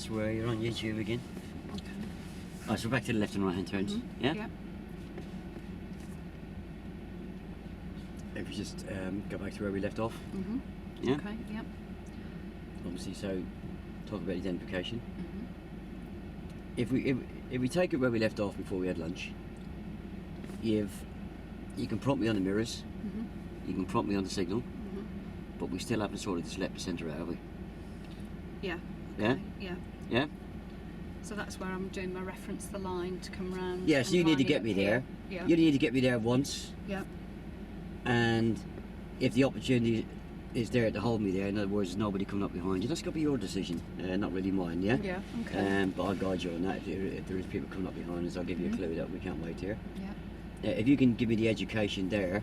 where you're on YouTube again. Okay. Oh, so we're back to the left and right hand turns. Yeah? Yeah. If we just go back to where we left off. Mm-hmm. Yeah? Okay, yeah. Obviously, so talk about identification. Mm-hmm. If we take it where we left off before we had lunch, you can prompt me on the mirrors, Mm-hmm. you can prompt me on the signal, Mm-hmm. but we still haven't sorted this left to centre out, have we? Yeah. Yeah? Okay, yeah. Yeah? So that's where I'm doing my reference the line to come round. Yeah, so you need to get me there. Yeah. You need to get me there once, Yeah. and if the opportunity is there to hold me there, in other words, there's nobody coming up behind you, that's got to be your decision, not really mine, yeah? Yeah. Okay. But I'll guide you on that. If there is people coming up behind us, I'll give you a clue that we can't wait here. Yeah. If you can give me the education there,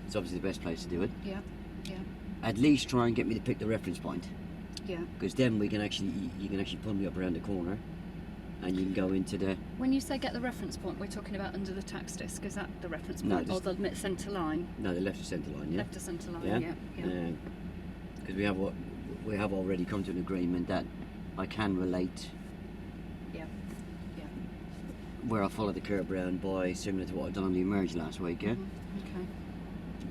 it's obviously the best place to do it. Yeah. Yeah. At least try and get me to pick the reference point, Yeah. because then you can actually pull me up around the corner, and you can go into the. When you say get the reference point, we're talking about under the tax disc. Is that the reference No, point or the centre line? No, the left of centre line, yeah. Left of centre line. Yeah. Yeah. Because we have already come to an agreement that I can relate Yeah. Yeah. where I follow the curb round by similar to what I've done on the emerge last week, yeah. Mhm. Okay.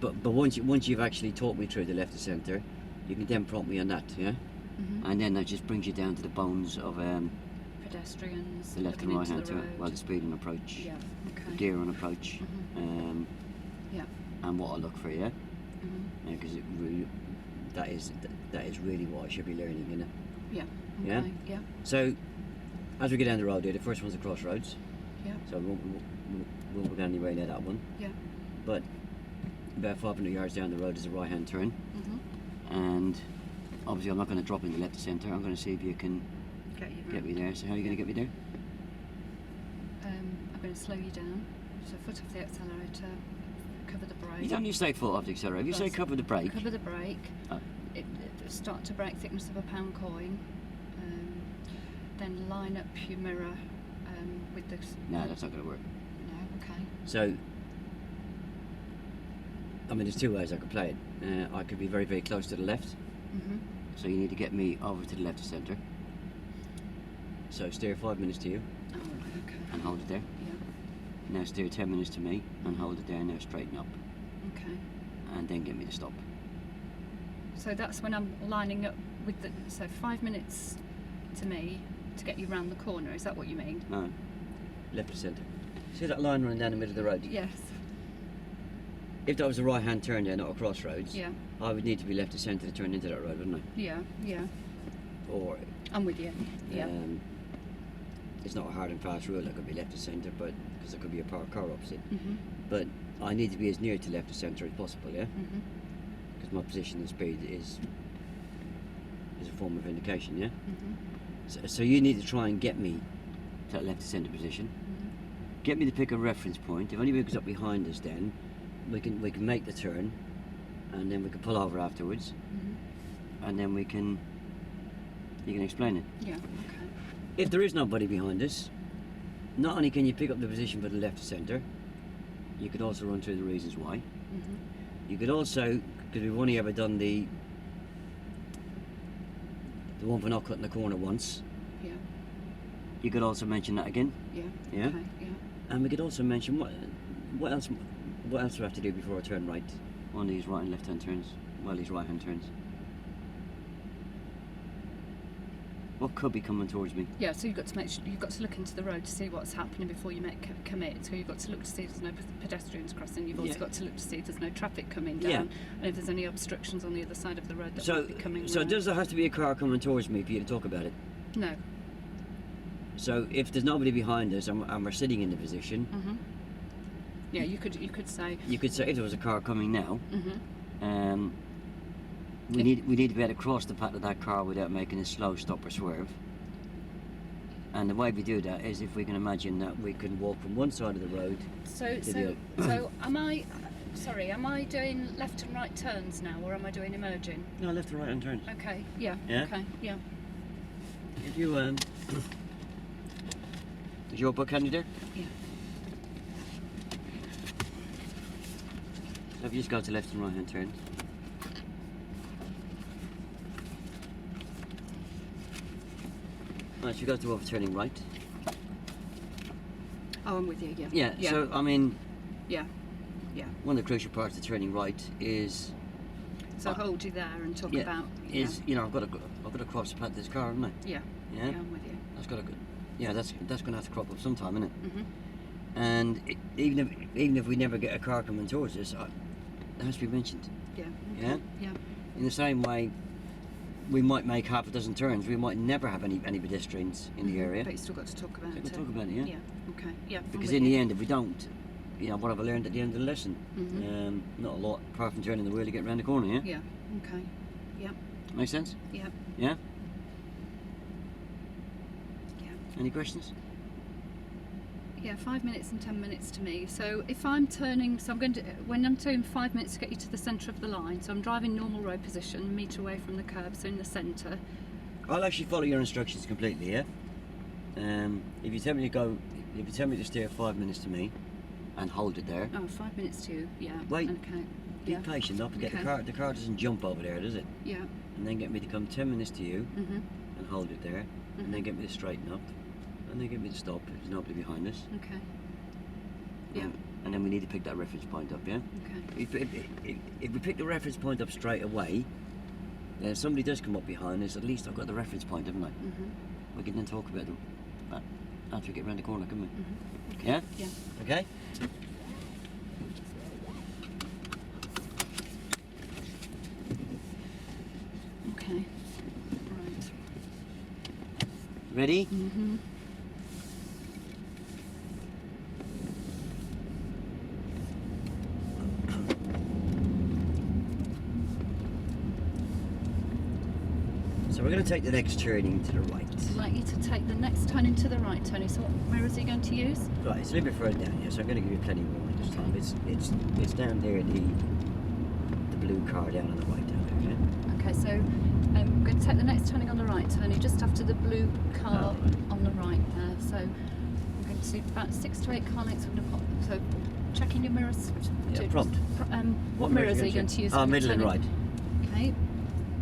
But once you've actually taught me through the left of centre, you can then prompt me on that, yeah. Mhm. And then that just brings you down to the bones of Pedestrians. the left and looking right hand into the turn, road. well, the speed and approach, Yeah. Okay. the gear on approach, Mhm. Yeah. and what I look for, yeah. Mhm. Because that is really what I should be learning, you know. Yeah. Yeah? Okay. Yeah. So as we get down the road here, the first one's the crossroads, Yeah. so we won't go down anywhere near that one. Yeah. But about 500 yards down the road is a right hand turn, Mhm. and obviously I'm not going to drop in the left to centre. I'm going to see if you can get me there. So how are you going to get me there? I'm going to slow you down. So foot off the accelerator, cover the brake. You don't need to say foot off the accelerator. If you say Yes. cover the brake, Cover the brake. Oh. Start to brake thickness of a pound coin. Then line up your mirror with the. no, that's not going to work. No. Okay. So, I mean, there's two ways I could play it. I could be very, very close to the left, Mhm. so you need to get me over to the left of centre. So steer 5 minutes to you Oh, right, okay. and hold it there. Yeah. Now steer 10 minutes to me and hold it there. Now straighten up Okay. and then get me to stop. So that's when I'm lining up with the. So 5 minutes to me to get you round the corner. Is that what you mean? No, left of centre. See that line running down the middle of the road? Yes. If that was a right hand turn there, not a crossroads, Yeah. I would need to be left of centre to turn into that road, wouldn't Yeah. Yeah. I? Or I'm with you. Yeah. it's not a hard and fast rule. It could be left of centre, but because there could be a parked car opposite. Mhm. But I need to be as near to left of centre as possible, yeah. Mhm. Because my position and speed is a form of indication, yeah. Mhm. So you need to try and get me to that left of centre position. Mhm. Get me to pick a reference point. If anybody goes up behind us, then we can make the turn, and then we can pull over afterwards, Mhm. and then you can explain it. Yeah. Okay. If there is nobody behind us, not only can you pick up the position for the left of centre, you could also run through the reasons why. Mhm. You could also, because we've only ever done the one for not cutting the corner once, Yeah. you could also mention that again. Yeah. Yeah? Okay. Yeah. And we could also mention what else do we have to do before I turn right on these right and left hand turns, well, these right hand turns. What could be coming towards me? Yeah, so you've got to you've got to look into the road to see what's happening before you make commit. So you've got to look to see if there's no pedestrians crossing. You've also Yeah. got to look to see if there's no traffic coming down, Yeah. and if there's any obstructions on the other side of the road that So, might be coming. so round. does there have to be a car coming towards me for you to talk about it? No. So if there's nobody behind us and we're sitting in the position, Mhm. Yeah, you could say. you could say if there was a car coming now, Mhm. we need to be able to cross the path of that car without making a slow stop or swerve. And the way we do that is if we can imagine that we can walk from one side of the road. So am I? Sorry, am I doing left and right turns now, or am I doing emerging? No, left or right hand turns. Okay. Yeah. Yeah? Okay. Yeah. If you is your book handy there? Yeah. So if you just go to left and right hand turns. Right, so we got to over turning right. Oh, I'm with you. Yeah. Yeah. So I mean, Yeah. Yeah. one of the crucial parts of turning right is So I'll hold you there and talk yeah, about. is you know I've got to cross the path of this car, haven't I? Yeah. Yeah. Yeah, I'm with you. That's got to go. Yeah, that's going to have to crop up sometime, isn't it? Mhm. And even if we never get a car coming towards us, it has to be mentioned. Yeah. Yeah? Okay. Yeah. In the same way, we might make half a dozen turns. We might never have any pedestrians in the area. But you still got to talk about So it. we'll talk about it, yeah. Yeah. Okay. Yeah. I'm Because with in you. the end, if we don't, you know, what have I learned at the end of the lesson? Mhm. Not a lot, apart from turning the wheel to get around the corner. Yeah. Yeah. Okay. Yeah. Makes sense. Yeah. Yeah. Yeah. Any questions? Yeah, 5 minutes and 10 minutes to me. So if I'm turning, so I'm going to, when I'm doing 5 minutes to get you to the centre of the line, so I'm driving normal road position, a metre away from the curb, so in the centre. I'll actually follow your instructions completely. Yeah. If you tell me to steer 5 minutes to me, and hold it there. Oh, 5 minutes to you, yeah. Wait. Okay. Be Yeah. patient. Don't forget Okay. the car doesn't jump over there, does it? Yeah. And then get me to come 10 minutes to you Mhm. and hold it there, and then get me to straighten up, and then get me to stop if there's nobody behind us. Okay. Yeah. And then we need to pick that reference point up, yeah? Okay. If we pick the reference point up straight away, then if somebody does come up behind us, at least I've got the reference point, haven't I? Mhm. We can then talk about them after we get around the corner, can we? Mhm. Okay. Yeah? Yeah. Okay? Okay. Right. Ready? Mhm. So we're going to take the next turning to the right. I'd like you to take the next turning to the right, Tony. So what mirrors are you going to use? Right, it's a little bit further down here, so I'm going to give you plenty of warning this time. It's down there, the blue car down on the right down there, yeah? Okay, so I'm going to take the next turning on the right, Tony, just after the blue car Oh, right. on the right there. So I'm going to do about 6 to 8 car lengths from the pop. So checking your mirrors. Yeah, prompt. What mirrors are you going to use? Oh, when you're middle and turning? right. Okay.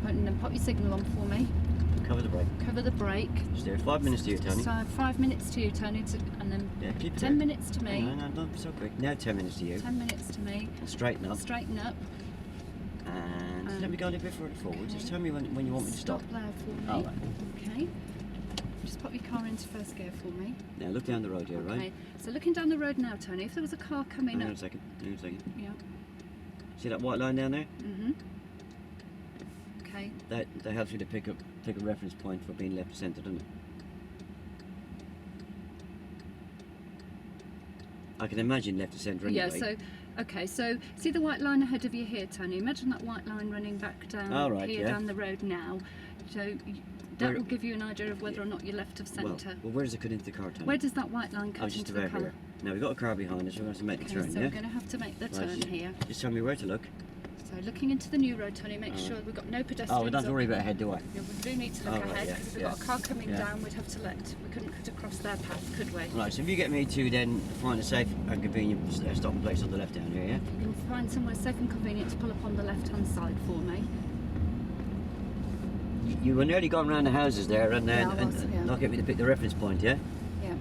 And then pop your signal on for me. Cover the brake. Cover the brake. Steer 5 minutes to you, Tony. So 5 minutes to you, Tony, and then Yeah, keep it 10 there. minutes to me. No, not so quick. Now 10 minutes to you. 10 minutes to me. And straighten up. Straighten up. And let me go a little bit further forward. Just tell me when you want me to stop. there for me. Oh, right. Okay. Just pop your car into first gear for me. Now look down the road here, right? Okay. So looking down the road now, Tony, if there was a car coming Hang on up. a second. Hang on a second. Yeah. See that white line down there? Mhm. Okay. That helps you to pick a reference point for being left to centre, doesn't it? I can imagine left to centre anyway. Yeah. So. Okay, so see the white line ahead of you here, Tony? Imagine that white line running back down Oh, right, here yeah. down the road now. So that Where- will give you an idea of whether or not you're left of well, centre. where does it cut into the car, Tony? Where does that white line I cut was just into the about car? here. Now we've got a car behind us, we're going to have to make the Okay, turn, so yeah? we're going to have to make the Right, turn here. Just tell me where to look. So looking into the new road, Tony, make Oh. sure we've got no pedestrians. Oh, we don't have to up. worry about ahead, do I? Yeah, we do need to look Oh, right, ahead yeah, because if we've yeah. got a car coming Yeah. down, we'd have to we couldn't cut across their path, could we? Right, so if you get me to then find a safe and convenient stopping place on the left down here, yeah? You can find somewhere safe and convenient to pull up on the left-hand side for me. You were nearly going around the houses there and then Yeah, I was, yeah. not get me to pick the reference point, yeah? Yeah.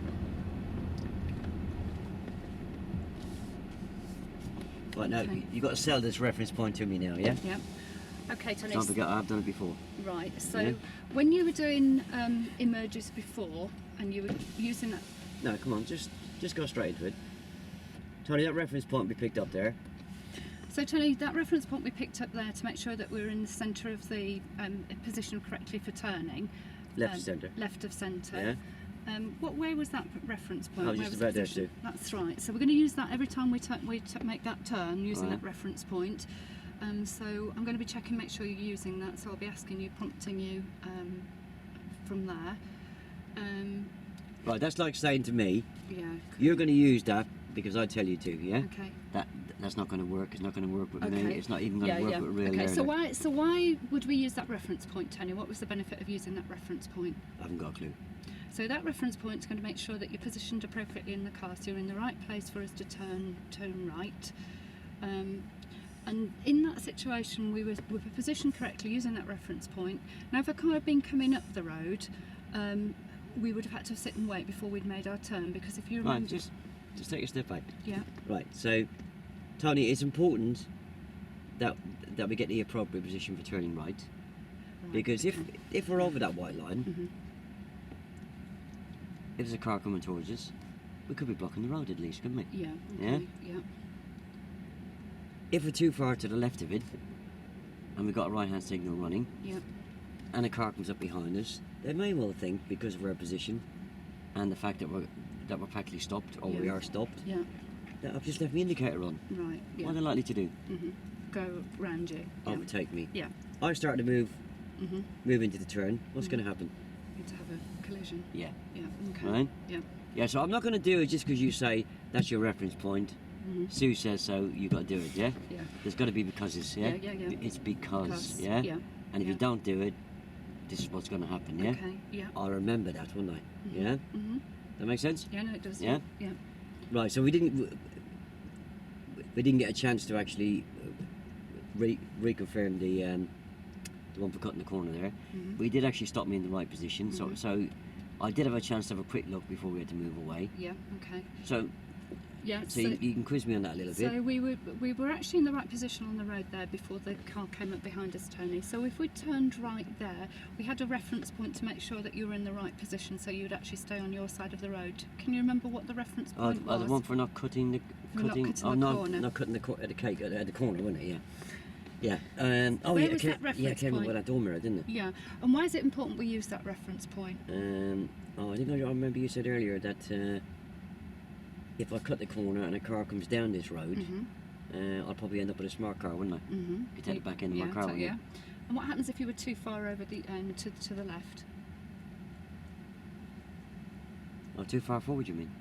Right, now, Okay. you've got to sell this reference point to me now, yeah? Yeah. Okay, Tony. Don't forget, I've done it before. Right. So Yeah. when you were doing emerges before and you were using that. No, come on, just go straight into it. Tony, that reference point we picked up there. So Tony, that reference point we picked up there to make sure that we're in the centre of the position correctly for turning. Left of centre. Left of centre. Yeah. Where was that reference point? I was Where just the about there position? too. That's right. So we're going to use that every time we make that turn using Right. that reference point. So I'm going to be checking, make sure you're using that. So I'll be asking you, prompting you from there. Right, that's like saying to me, Yeah. you're going to use that because I tell you to, yeah? Okay. That's not going to work. It's not going to work with me. Okay. It's not even going to work with a real Okay. learner. So why would we use that reference point, Tony? What was the benefit of using that reference point? I haven't got a clue. So that reference point is going to make sure that you're positioned appropriately in the car, so you're in the right place for us to turn right. And in that situation, we were positioned correctly using that reference point. Now, if a car had been coming up the road, we would have had to sit and wait before we'd made our turn, because if you remember... Right, just take a step back. Yeah. Right, so, Tony, it's important that we get the appropriate position for turning right, because if we're over that white line, Mhm. if there's a car coming towards us, we could be blocking the road at least, couldn't we? Yeah. Yeah? Okay. Yeah. If we're too far to the left of it, and we've got a right-hand signal running, Yeah. and a car comes up behind us, they may well think, because of our position and the fact that we're practically stopped, or we Yeah. are stopped, Yeah. that I've just left my indicator on. Right. Yeah. What are they likely to do? Mhm. Go round you. Yeah. Overtake me. Yeah. I start to move Mhm. into the turn. What's Mhm. going to happen? Need to have a collision. Yeah. Yeah. Okay. Right? Yeah. Yeah, so I'm not going to do it just because you say that's your reference point. Mhm. Sue says so, you've got to do it, yeah? Yeah. There's got to be becauses, yeah? Yeah, yeah, yeah. It's because, Because, yeah? yeah, And if yeah. you don't do it, this is what's going to happen, yeah? Okay. Yeah. I'll remember that, won't I? Mhm. Yeah? Mhm. That make sense? Yeah. No, it does. Yeah? Yeah. Right, so we didn't get a chance to actually reconfirm the one for cutting the corner there. Mhm. We did actually stop me in the right position, Mhm. so I did have a chance to have a quick look before we had to move away. Yeah. Okay. So Yeah. you can quiz me on that a little bit. So we were actually in the right position on the road there before the car came up behind us, Tony. So if we turned right there, we had a reference point to make sure that you were in the right position, so you would actually stay on your side of the road. Can you remember what the reference point was? The one for not cutting the For not cutting the corner. not cutting the cake at the corner, wasn't it? Yeah. Yeah. Where yeah, was that yeah, it reference came up point? with that door mirror, didn't it? Yeah. And why is it important we use that reference point? I think I remember you said earlier that if I cut the corner and a car comes down this road, Mhm. I'll probably end up with a smart car, wouldn't I? Mhm. You take it back into my Yeah, car, so- wouldn't you? yeah. And what happens if you were too far over the to the left? Or too far forward, you mean?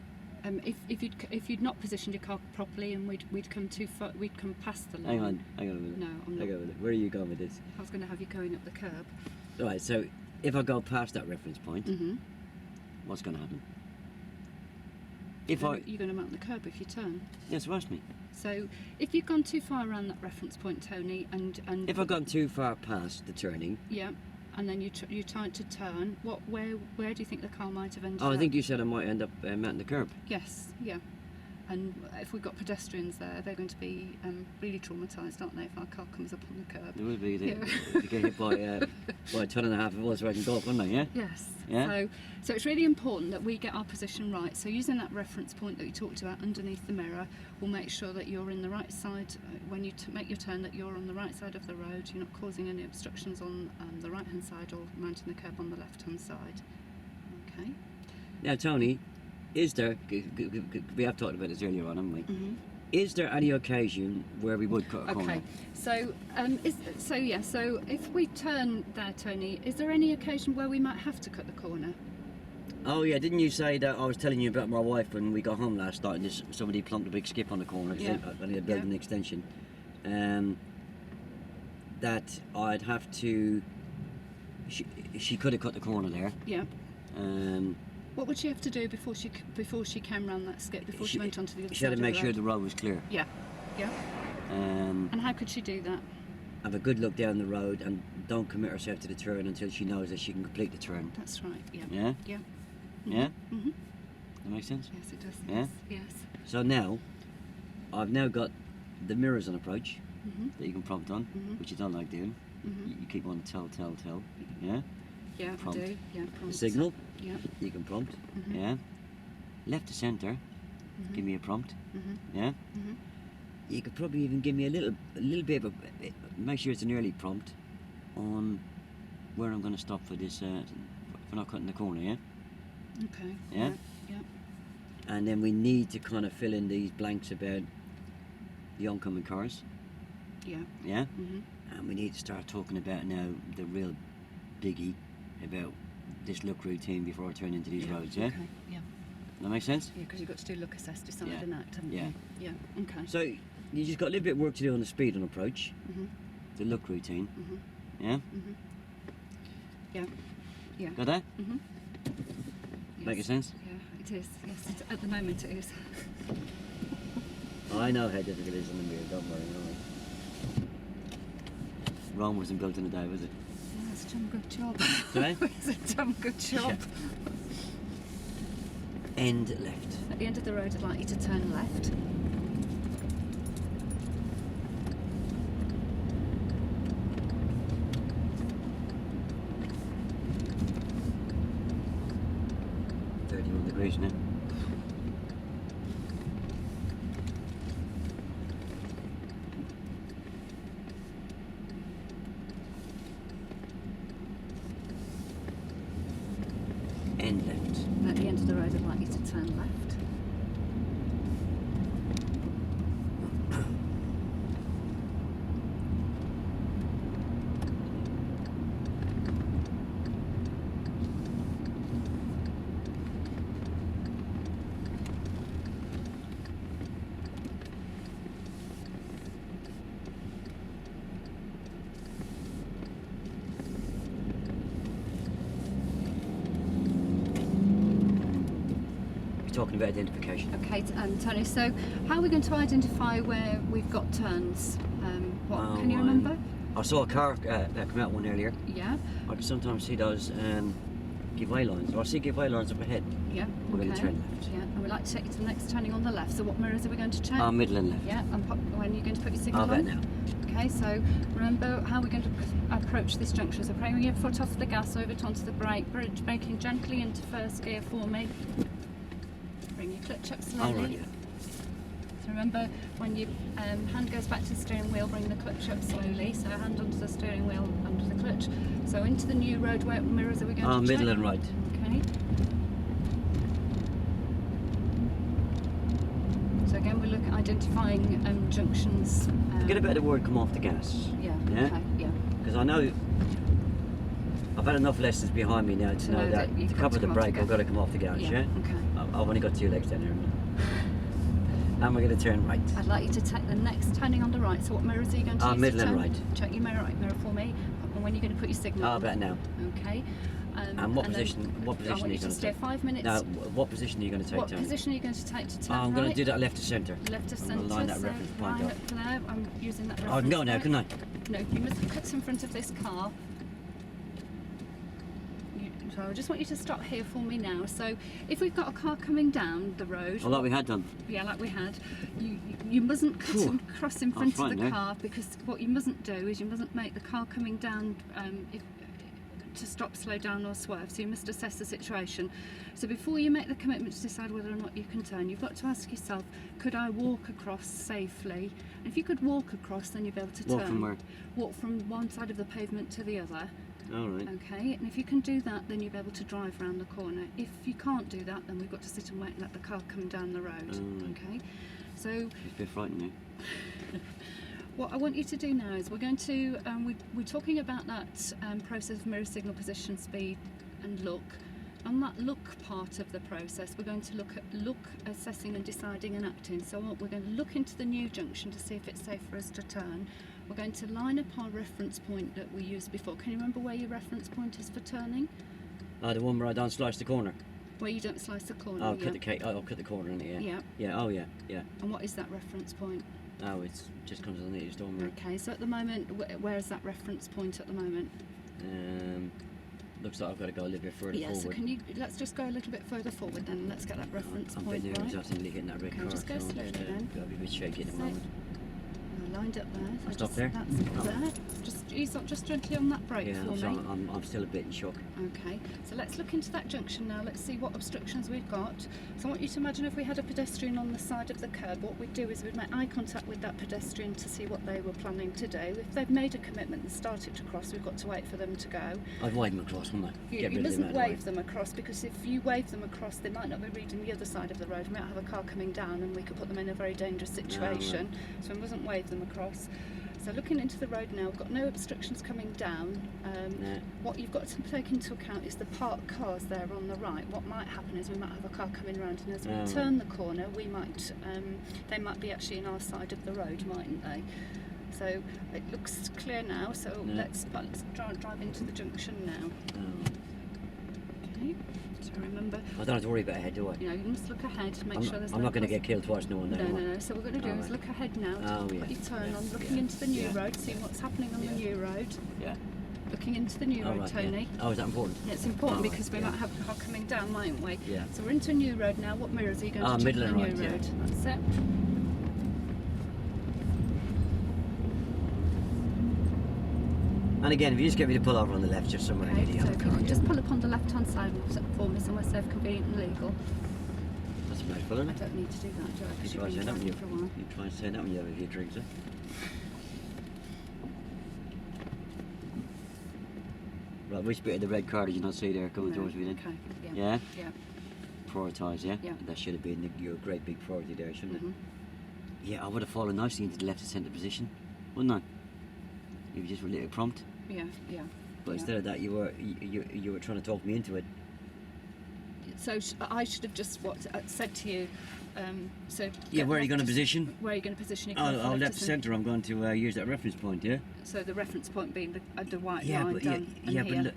If you'd not positioned your car properly and we'd come too far, we'd come past the line. Hang on a minute. No, I'm not. Hang on a minute. Where are you going with this? I was going to have you going up the curb. Right, so if I go past that reference point, Mm-hmm. what's going to happen? If I... You're going to mount the curb if you turn. Yes, ask me. So if you've gone too far around that reference point, Tony, and If I've gone too far past the turning... yeah, and then you tried to turn, where do you think the car might have ended Oh, up? I think you said I might end up mounting the curb. Yes, yeah. And if we've got pedestrians there, they're going to be really traumatised, aren't they, if our car comes up on the curb? There will be Yeah. to get hit by a ton and a half of Volkswagen Golf, wouldn't they, yeah? Yes. Yeah. So it's really important that we get our position right. So using that reference point that you talked about underneath the mirror will make sure that you're in the right side when you make your turn, that you're on the right side of the road. You're not causing any obstructions on the right hand side or mounting the curb on the left hand side. Okay. Now, Tony, is there... We have talked about this earlier on, haven't we? Mm-hmm. Is there any occasion where we would cut a corner? Okay, so so if we turn there, Tony, is there any occasion where we might have to cut the corner? Oh yeah, didn't you say that I was telling you about my wife when we got home last night and somebody plumped a big skip on the corner because Yeah. they're building an extension? That I'd have to... She could have cut the corner there. Yeah. Um, What would she have to do before she came round that skip, before she went onto the other she had side to make of the sure road? the road was clear. Yeah, yeah. And how could she do that? Have a good look down the road and don't commit herself to the turn until she knows that she can complete the turn. That's right. Yeah. Yeah? Yeah. Yeah? Mhm. That makes sense? Yes, it does. Yeah? Yes. So now, I've now got the mirrors on approach Mhm. that you can prompt on, Mhm. which you don't like doing. Mhm. You keep on tell. Yeah? Yeah, Prompt. I do. Yeah. The Prompt. signal, Yeah. you can prompt. Mhm. Yeah? Left to centre, Mhm. give me a prompt. Mhm. Yeah? Mhm. You could probably even give me a little bit of a... Make sure it's an early prompt on where I'm going to stop for this, for not cutting the corner, yeah? Okay. Yeah? Yeah. And then we need to kind of fill in these blanks about the oncoming cars, Yeah. yeah? Mhm. And we need to start talking about now the real biggie about this look routine before I turn into these roads, yeah? Okay. Yeah. That make sense? Yeah, because you've got to do look, assess, decide, Yeah. and act, haven't Yeah. you? Yeah. Okay. So you just got a little bit of work to do on the speed on approach, Mhm. the look routine, Mhm. yeah? Mhm. Yeah. Yeah. Got that? Mhm. Make Yes. sense? Yeah, it is. Yes, at the moment it is. I know how difficult it is on the mirror, don't worry. Rome wasn't built in a day, was it? Yeah, it's a damn good job. Sorry? It's a damn good job. End left. At the end of the road, I'd like you to turn left. Degrees now. End left. At the end of the road, I'd like you to turn left. Talking about identification. Okay, Tony, so how are we going to identify where we've got turns? Can you remember? I saw a car come out one earlier. Yeah. I can sometimes see those give-way lines. I see give-way lines up ahead. Yeah. We're going to turn left. Yeah, and we'd like to take you to the next turning on the left. So what mirrors are we going to check? Middle and left. Yeah, and when are you going to put your signal About on? now. Okay, so remember how we're going to approach this junction. So bring your foot off the gas over it onto the brake, braking gently into first gear for me. Bring your clutch up slowly. All right, yeah. So remember, when your hand goes back to the steering wheel, bring the clutch up slowly. So hand onto the steering wheel, under the clutch. So into the new road, where mirrors are we going to check? Middle and right. Okay. So again, we look at identifying junctions. Get a better word come off the gas. Yeah. Yeah? Okay. Yeah. Because I know I've had enough lessons behind me now to know that you've to got cover to the come off brake, the I've gas. got to come off the gas. Yeah. Okay. I've only got 2 legs down here. And we're going to turn right. I'd like you to take the next turning on the right. So what mirrors are you going to use? Middle to and turn? right. Check your mirror for me. And when you're going to put your signal on. About now. Okay. And what position? What I position want are you you to going to stay take? 5 minutes. No. What position are you going to take, What Tony? position are you going to take to turn I'm right? going to do that left to centre. Left to I'm centre. going to line that so reference point line up. up there. I'm using that reference I can go now, point. can I? No, you must cut in front of this car. So I just want you to stop here for me now. So if we've got a car coming down the road, Like we had done. yeah, like we had, you mustn't cut and cross in front of frightened, the eh? car, because what you mustn't do is you mustn't make the car coming down to stop, slow down or swerve. So you must assess the situation. So before you make the commitment to decide whether or not you can turn, you've got to ask yourself, could I walk across safely? And if you could walk across, then you'll be able to turn. Walk from where? Walk from one side of the pavement to the other. All right. Okay, and if you can do that, then you'll be able to drive around the corner. If you can't do that, then we've got to sit and wait and let the car come down the road. Right. Okay, so It's a bit frightening. what I want you to do now is we're going to we're talking about that process of mirror signal position, speed and look. On that look part of the process, we're going to look at assessing and deciding and acting. So we're going to look into the new junction to see if it's safe for us to turn. We're going to line up our reference point that we used before. Can you remember where your reference point is for turning? The one where I don't slice the corner. Where you don't slice the corner. I'll yeah. cut the cake. I'll cut the corner in it. Yeah. Yeah. Yeah. Oh yeah. Yeah. And what is that reference point? Oh, it just comes on the neatest door mirror. Okay, so at the moment, where is that reference point at the moment? Looks like I've got to go a little bit further Yeah, forward. so can you, let's just go a little bit further forward then, let's get that reference I'm a point bit nervous. right. I think hitting that red Okay, car. just go so I'm slowly then. Got to be a bit shaky at the So- moment. Lined up there. I'll stop there? That's there. Just ease up just gently on that brake Yeah, for so me. I'm still a bit in shock. Okay, so let's look into that junction now. Let's see what obstructions we've got. So I want you to imagine if we had a pedestrian on the side of the curb, what we'd do is we'd make eye contact with that pedestrian to see what they were planning to do. If they've made a commitment and started to cross, we've got to wait for them to go. I'd wave them across, wouldn't I? You Get rid of mustn't them out of wave them across, because if you wave them across, they might not be reading the other side of the road. We might have a car coming down and we could put them in a very dangerous situation. So we mustn't wave them across. So looking into the road now, we've got no obstructions coming down. No. What you've got to take into account is the parked cars there on the right. What might happen is we might have a car coming around, and as we Oh. turn the corner, we might they might be actually in our side of the road, mightn't they? So it looks clear now. So Yeah. let's drive into the junction now. Oh. Okay. So remember, I don't have to worry about ahead, do I? you know, you must look ahead to make I'm sure not, there's I'm no not going to cross- get killed twice, no one. No, no, no. So what we're going to do is Alright. look ahead now. Oh, Put yeah. your turn Yeah. on, looking Yeah. into the new Yeah. road, seeing what's happening on the new road. Yeah. looking into the new Oh, road, right, Tony. yeah. Oh, is that important? And it's important Oh, right, because we yeah. might have a car coming down, mightn't we? Yeah. So we're into a new road now. What mirrors are you going Ah, to check middle on the and new right, road? yeah. That's it. And again, if you just get me to pull over on the left, just somewhere Okay, near the so other if you car. can Yeah. just pull up on the left-hand side for me, somewhere safe, convenient and legal. That's a nice fella, I isn't it? don't need to do that, do I? You Because try you've been saying that when driving for a while. you try and say that when you have a few drinks, eh? Right, which bit of the red car did you not see there coming No, towards me then? Okay, yeah. Yeah? Yeah. Prioritise, yeah? Yeah. That should have been your great big priority there, shouldn't Mhm. it? Yeah, I would have fallen nicely into the left of centre position, wouldn't I? If you just were a little prompt. Yeah, yeah. But Yeah. instead of that, you were trying to talk me into it. So I should have just said to you. So Yeah, get where are you left going to to- position? Where are you going to position your car? Oh, from left to of centre. I'm going to use that reference point, yeah. So the reference point being the white Yeah, line but down and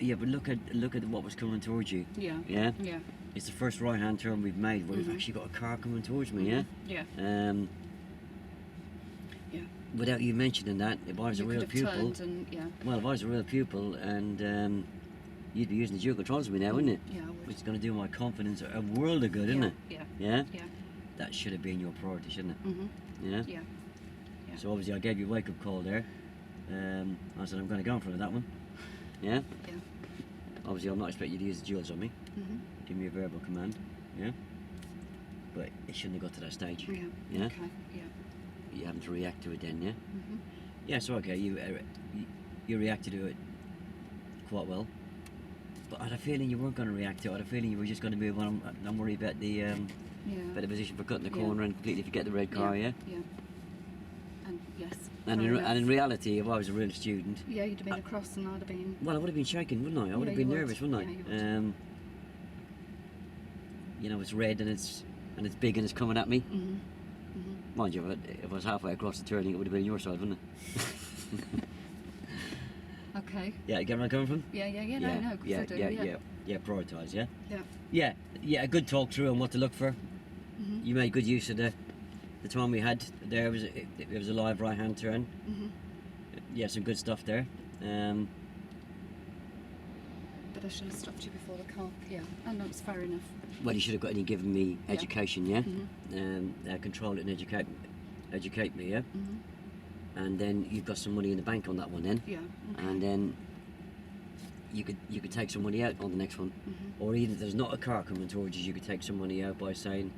here. but look at what was coming towards you. Yeah. Yeah, Yeah. it's the first right-hand turn we've made where we've Mhm. actually got a car coming towards me. Yeah. Yeah. Yeah. Without you mentioning that, if I was You a could real have pupil, turned and yeah. well, if I was a real pupil, and you'd be using the dual controls with me now, wouldn't it? Yeah, I would. Which is going to do my confidence a world of good, isn't yeah. it? Yeah. Yeah. Yeah. That should have been your priority, shouldn't it? Mhm. Yeah. Yeah. Yeah. So obviously I gave you a wake-up call there. I said I'm going to go in front of that one. Yeah. Yeah. Obviously I'm not expecting you to use the duals on me. Mhm. Give me a verbal command. Yeah. But it shouldn't have got to that stage. Yeah. Yeah. Okay. Yeah. You having to react to it then, yeah. Mhm. Yeah. So okay, you reacted to it quite well. But I had a feeling you weren't going to react to it. I had a feeling you were just going to move on and worry about the Yeah. better position for cutting the Yeah. corner and completely forget the red car, yeah. Yeah. And yes. And fair in enough. reality, if I was a real student, Yeah, you'd have been across and I'd have been. well, I would have been shaking, wouldn't I? I would Yeah, have been you would. nervous, wouldn't I? Yeah, you would. You know, it's red and it's big and it's coming at me. Mhm. Mhm. Mind you, if I was halfway across the turning, it would have been your side, wouldn't it? Okay. Yeah, you get where I'm coming from? Yeah. Yeah. No. No. 'Cause I do. Yeah. Prioritise, yeah. Yeah. Yeah. A good talk through on what to look for. Mhm. You made good use of the time we had there. It was a live right hand turn. Mhm. Yeah, some good stuff there. But I should have stopped you before the car. Yeah. I know it's fair enough. Well, you should have got any given me Yeah. education, yeah. Mhm. Control it and educate me, yeah. Mhm. And then you've got some money in the bank on that one, then. Yeah. Okay. And then you could take some money out on the next one, Mhm. or even if there's not a car coming towards you, you could take some money out by saying,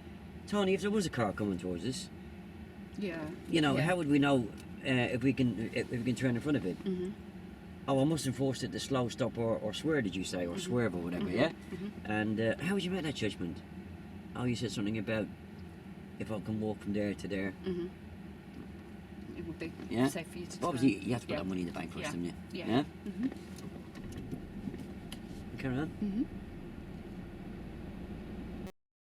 Tony, if there was a car coming towards us, Yeah. you know, Yeah. how would we know if we can turn in front of it? Mhm. Oh, I must have forced it to slow, stop, or swear, did you say, or swerve or whatever, yeah? Mhm. And how would you make that judgment? Oh, you said something about if I can walk from there to there. Mhm. It would be Yeah. safe for you to. But obviously, turn. you have to put Yeah. that money in the bank first, Yeah. haven't you? Yeah. Yeah? Mhm. Carry on. Mhm.